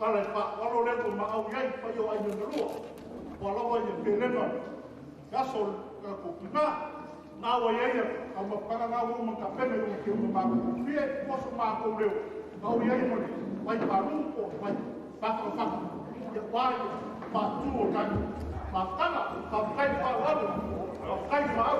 Kala pa walo le ko ma au yai pa yo ai no ro. Walo wa ye pelema. Ya sol ko kuna. Na wa ye ka ma para na wo ma ka pene yo ke ma ko fie ko so ma ko le. Au yai mo ni. Vai pa ru ko vai pa ko pa. Ya wai pa tu o kan. Pa kana pa kai pa walo. Pa kai pa au.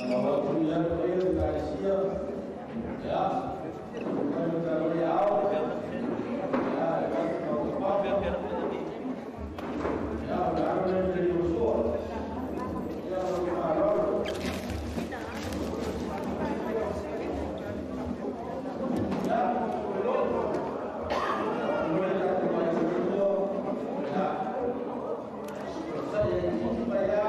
Walaupun yang real Malaysia, ya, kalau terlalu jauh, ya, ya, orang dari usul, ya, orang ya, belum, mereka kembali dulu, ya, saya supaya.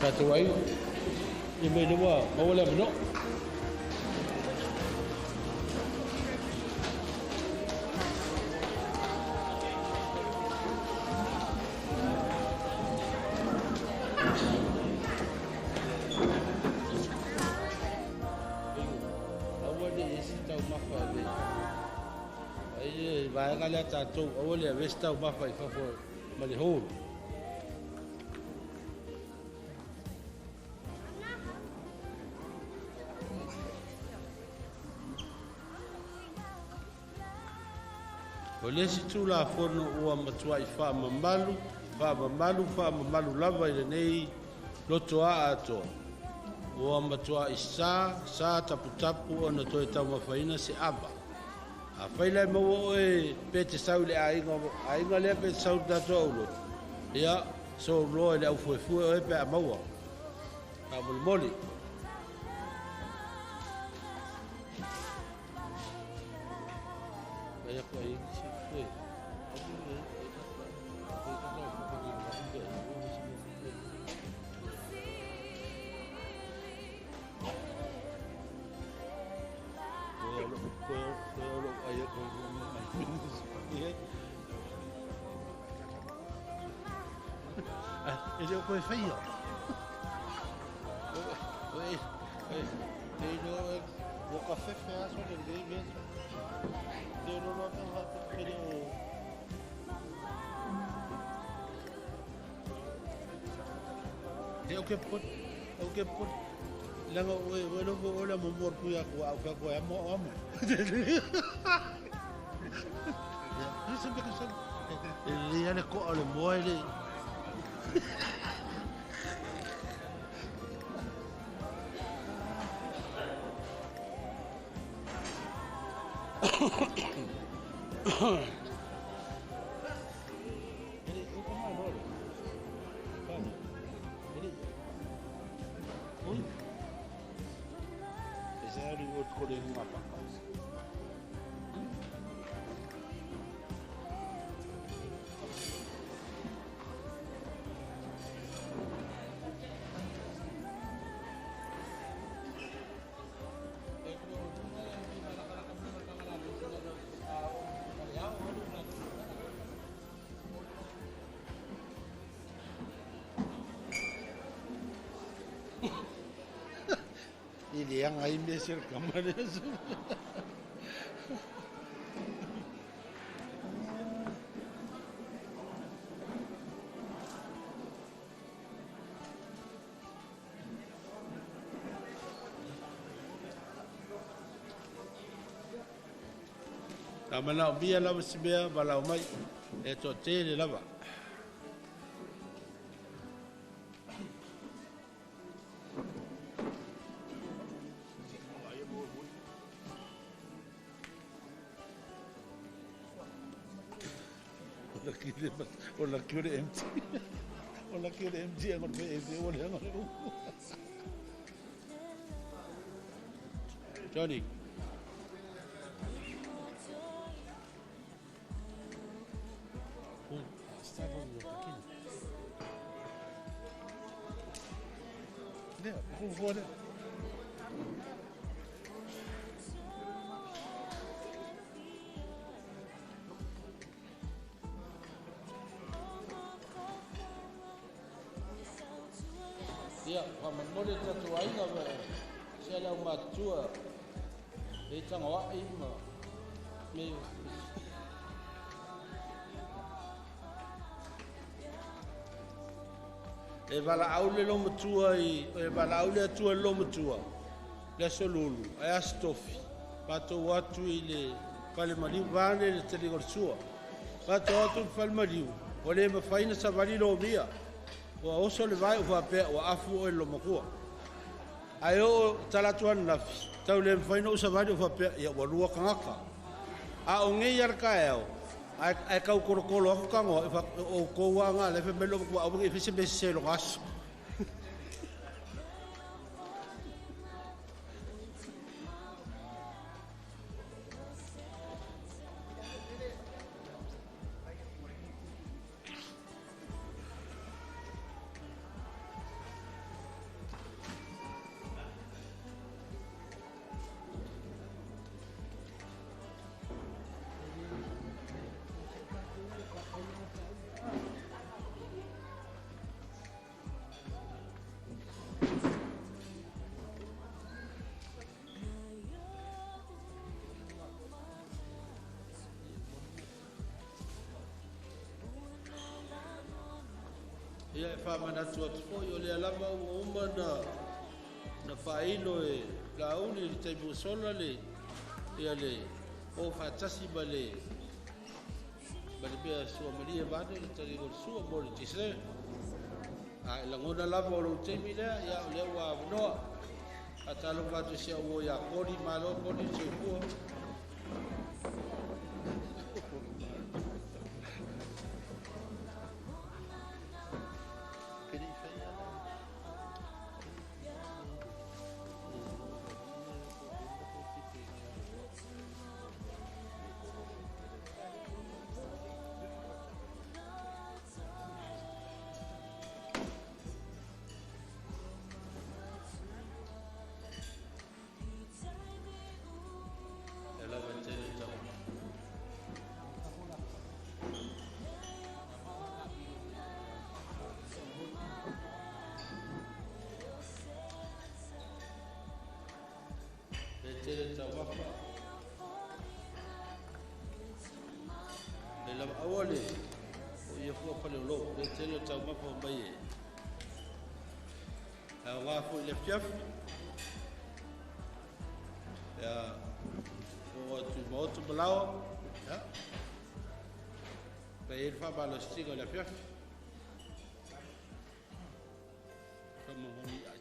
tatou ai e me lewa o le no vai ngale tatou o le vesta o mafa i fafo ma le hou o le si tu la fono ua matua i fa mamalu lava i le nei loto a ato ua matua i sa tapu ona toe tau mafaina se aba a faila mo e pete sau le ainga le pete sau da tolo ia so lo le au foi e pe maua a moli ia ko ai si foi Ele é o que fez, ó. Ele o café fez, olha, ele mesmo. Deu no nome lá, ele é o que pode. Langa o logo olha mo puia ko é mo amo. Isso é que ele é com o moile. Ele yang ai me cerca mas Amana bia lava sibea bala mai e to tele lava Ola kiore empty. Ola kiore empty ang orbe empty wala ang orbe. Johnny. Está bom aqui. Né, por favor. Ia, mole tatu ainga se ala uma tua e tanga wa ima me e vala aule lo mutua e vala aule tua lo mutua le solulu e astofi pato watu ile pale mali vane le tele gorsua pato watu pale mali ole ma faina savali lo via o oso le vai o pe o afu o lo makua ayo talatuan nafi tau le faina o savali o pe ya o rua kangaka a o nge yar kaeo ai kau korokolo ako kango o ko wanga le fe melo ko o nge fise bese lo gas ia e whamanatu atu fōi o le alama uma na whaino e launi le teimu sona le ia le o whatasi ma le mea sua maria vane le tari o sua mo le tise a e langona lava o lo teimi lea ia o lea wa avanoa a talo vatu sia uo ia kori malo kori se kua tele tau wapa. Le lam awale, o ia fua pale lo, le tele tau wapa mai e. A wafu le fiafu. Ya, o tu motu malao. Ya. Pe il fa balo stigo le fiafu. Como honi ai.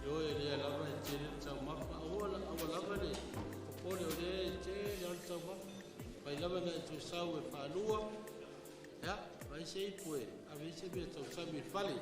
Yo ele lava tele tau mapa ola lava le pole ole tele al tau mapa vai lava na tu sau e falua ya vai sei pue a vese be tau sabe fale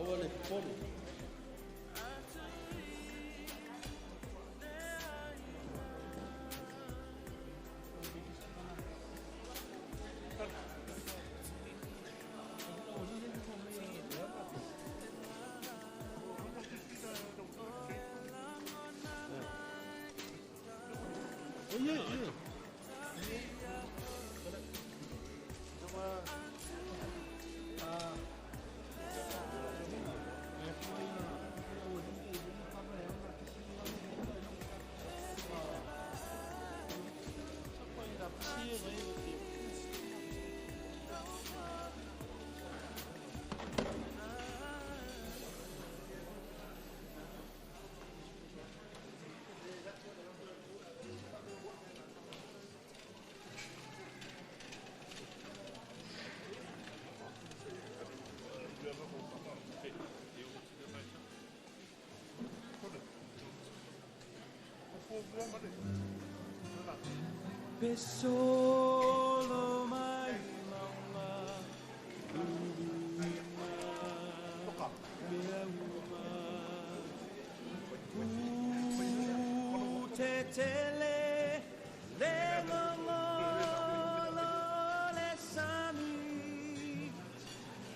Awa le polo. Oh yeah, yeah. Pesolo mai mama tetele le ngolo le sami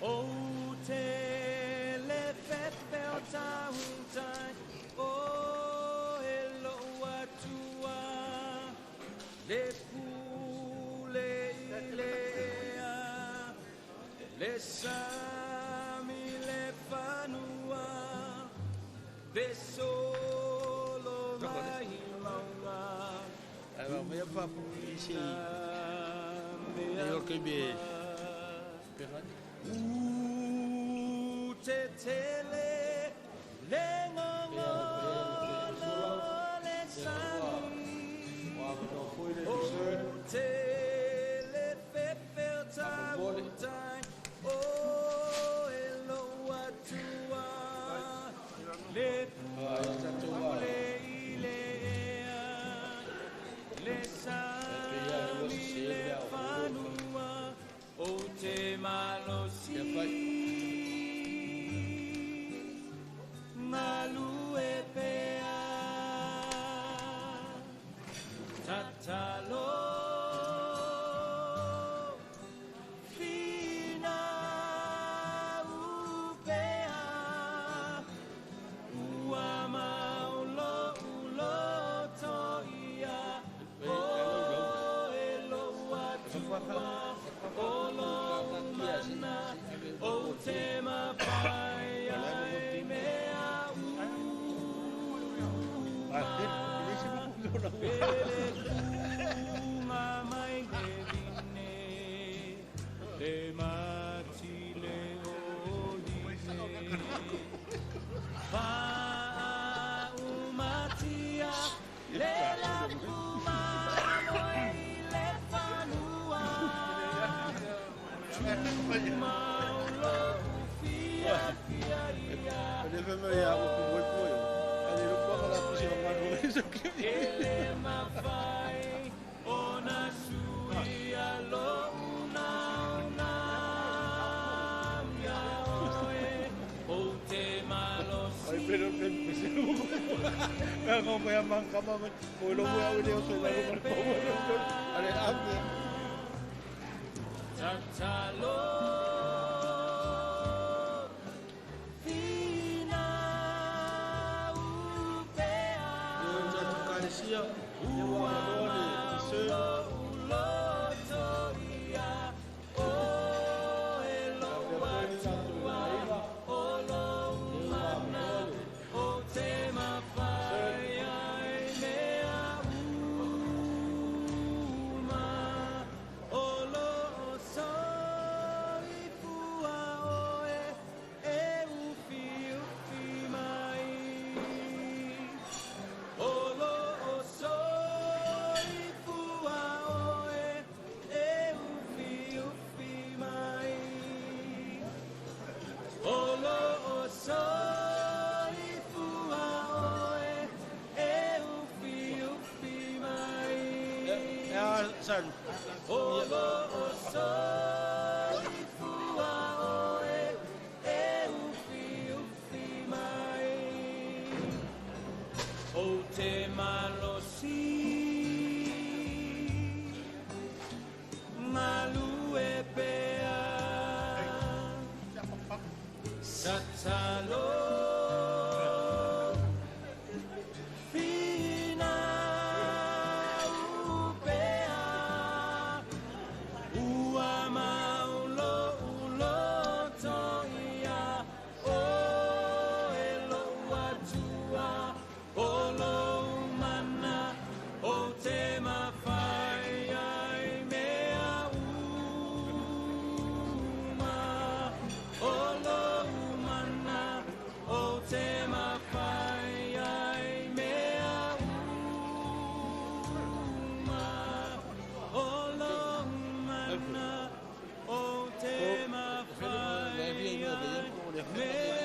o tele pepe o tahuntai o hello atua le pule ilea le sami le fanua besolo mai maunga Ava me fa isi. Eu que be. Tetele le ngolo le sami o tele pepe o tahuntai o hello atua le pule ilea le sami le fanua o te malosi malue pea tatalo fina upea uama ulo ulo toia o elo atua olo mana o tema pai ai mea mamai nevine le mati le oline va umatia le la pumano le fanua maulo fia fia ia Ele vai me água com muito pollo. Ele não pode lá por cima mais isso aqui. ele mafai ona suia lo una ya oe o te malosi Ai pero pensei. Eu não vou mancar mas o lo voy a ver eu sou lá no povo. Ale abre. tatalo fina upea Eu já tô carecia. Eu vou agora isso. Tatalo Fina Upea Uama Ulo Ulo Toia O Elo Watua Olo Mana O Tema Faya Mea Uma Olo O tema faya mea uma olo mana o tema faya mea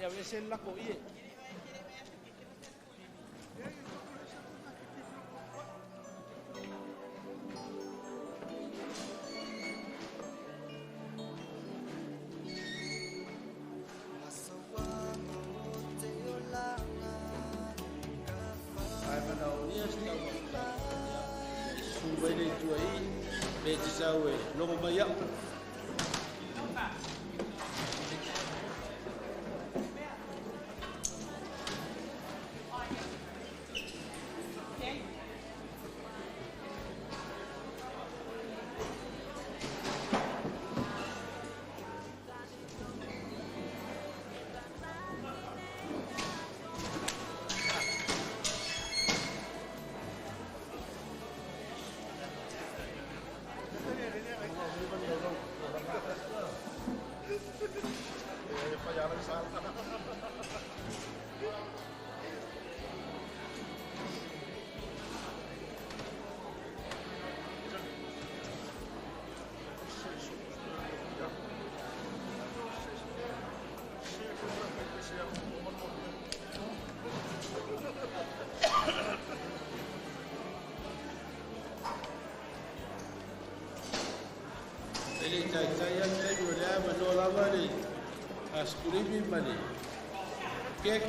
A veces la cogí. Logo mai a ele tai ate no rea no lava ni askurimi mani ke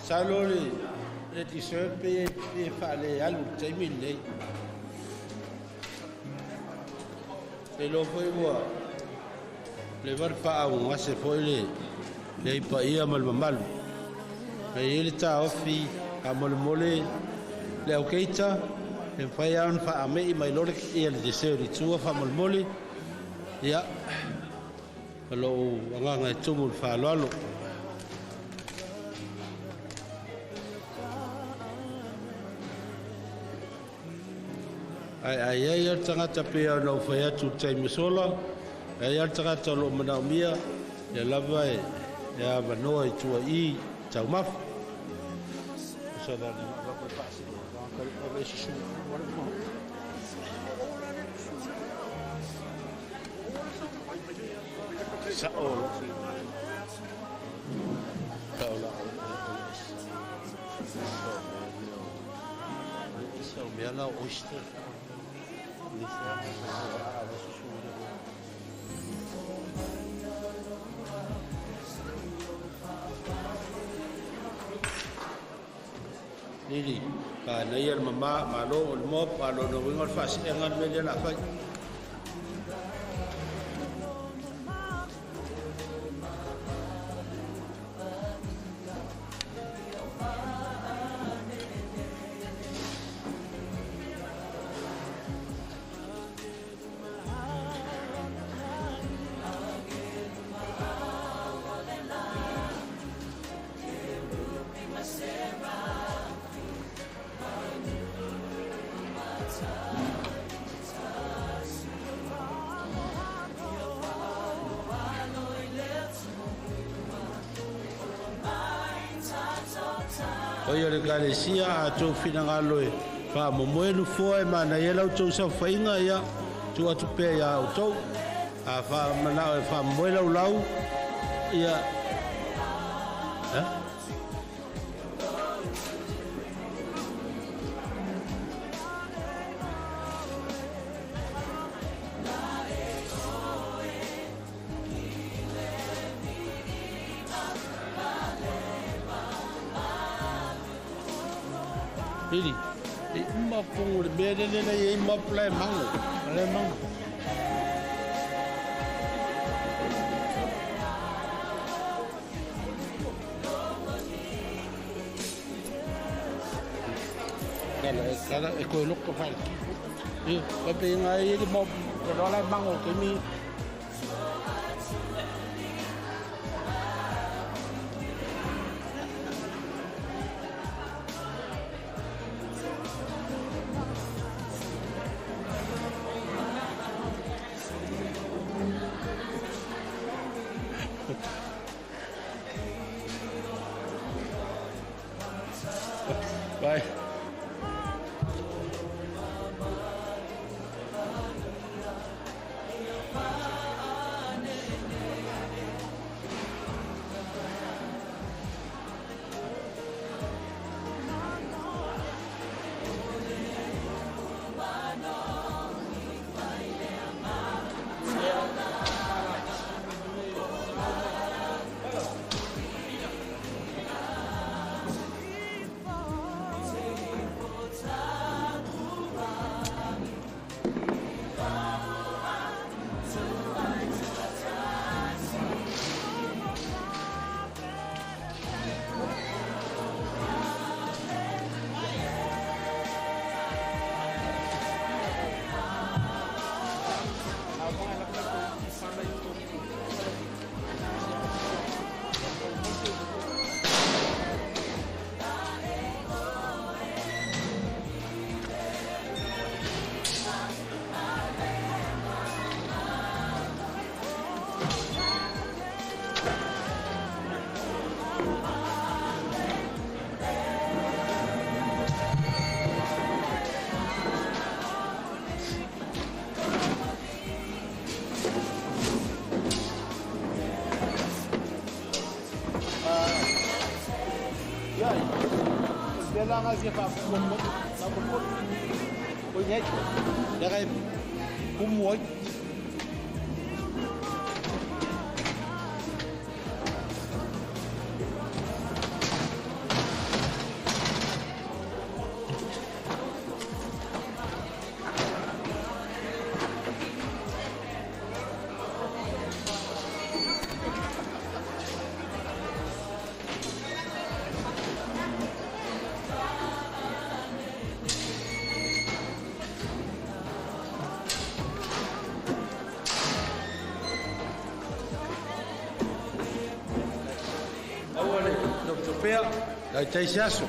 Salo le t-shirt pe fa le alu taimi nei. E lo foi boa. Le var fa un ase foi le pa ia mal mal. E ele ta ofi a mole le o keita e fai an fa a me mai lore e le deseo di tua fa mole. Ya. Lo anga tumu fa lo. Ai ar tangata pe no fai atu taimi sola. Ai ar tangata lo mana mia e lava e a manoa i tua i tau maf. Sa da ni va per passi. Va per su. Sa o. Kaula. So me ala oyster. Nili, ka nayar mama malo ulmop alo no wingol fas engan media la fai. Oia le galesia a tau finangalo e wha momoenu fua e mana e lau tau sa whainga ia tu atu pēr ia au tau a wha manao e wha momoenu lau ia Really? Ima pungu le bere le le ima play mango. Le mango. Kala e ko lukko fai. Yo, pa pe ngai le mo ko le mango ke mi. Bye. Kailangan siya pa pumot. Kunyet. Kaya pumot. pea, lai tai se aso.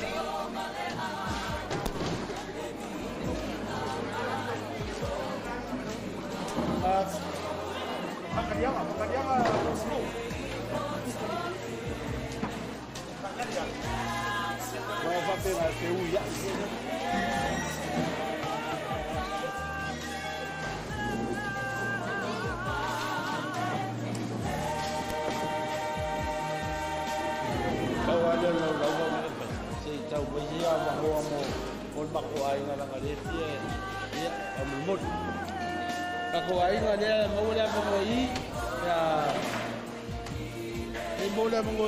Makariama, Vai fazer a que uia. Kawalan lo si tau bisia mo mo bako ay nga lang ali ya amul. Ako ay nga dia mawala pa mo ya ay mawala pa mo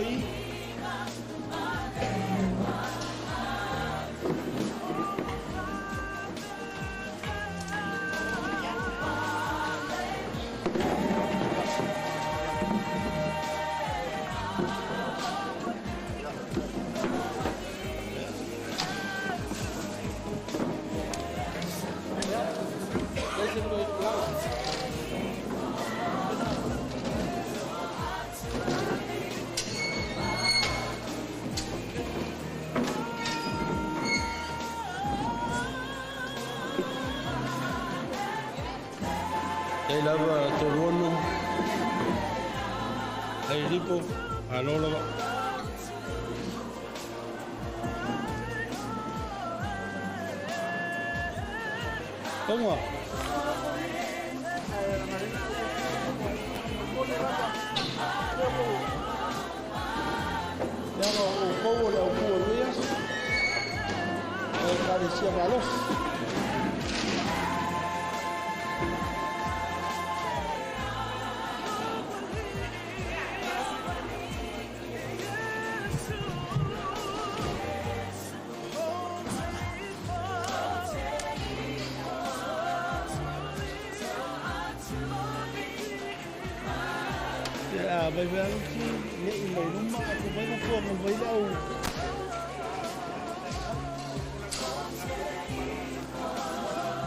Ei lava torono. Ei ripo. Alola. Toma. Leva o povo da o Luias. Parecia malos. Vai ver que nem não mata, vai na forma, vai lá o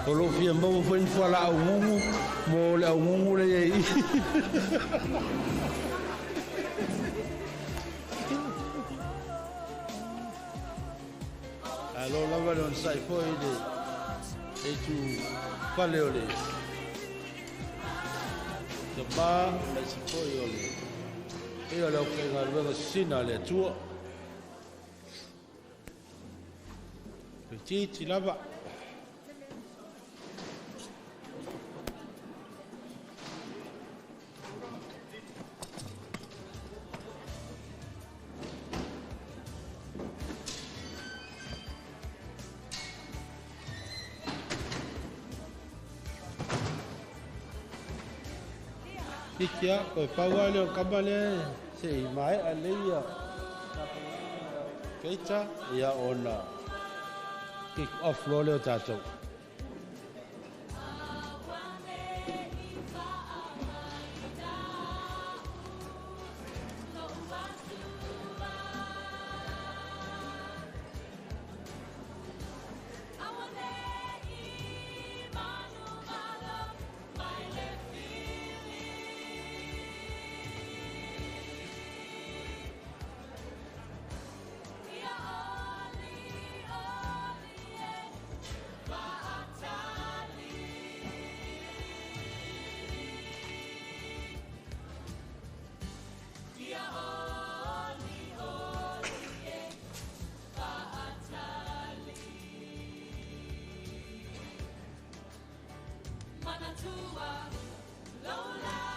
Kalau fiam bawa pun fala ungu, mole ungu le ai. Alo lava don sai foi de tu fale ole. Ba le foi ole. Io le ho pregato sino alle tue. Petit lava. Ikia, koe paua leo kamale, se I mai aleia. Keita, ia ona. Kick off lo leo tātou. Manatua, Lola.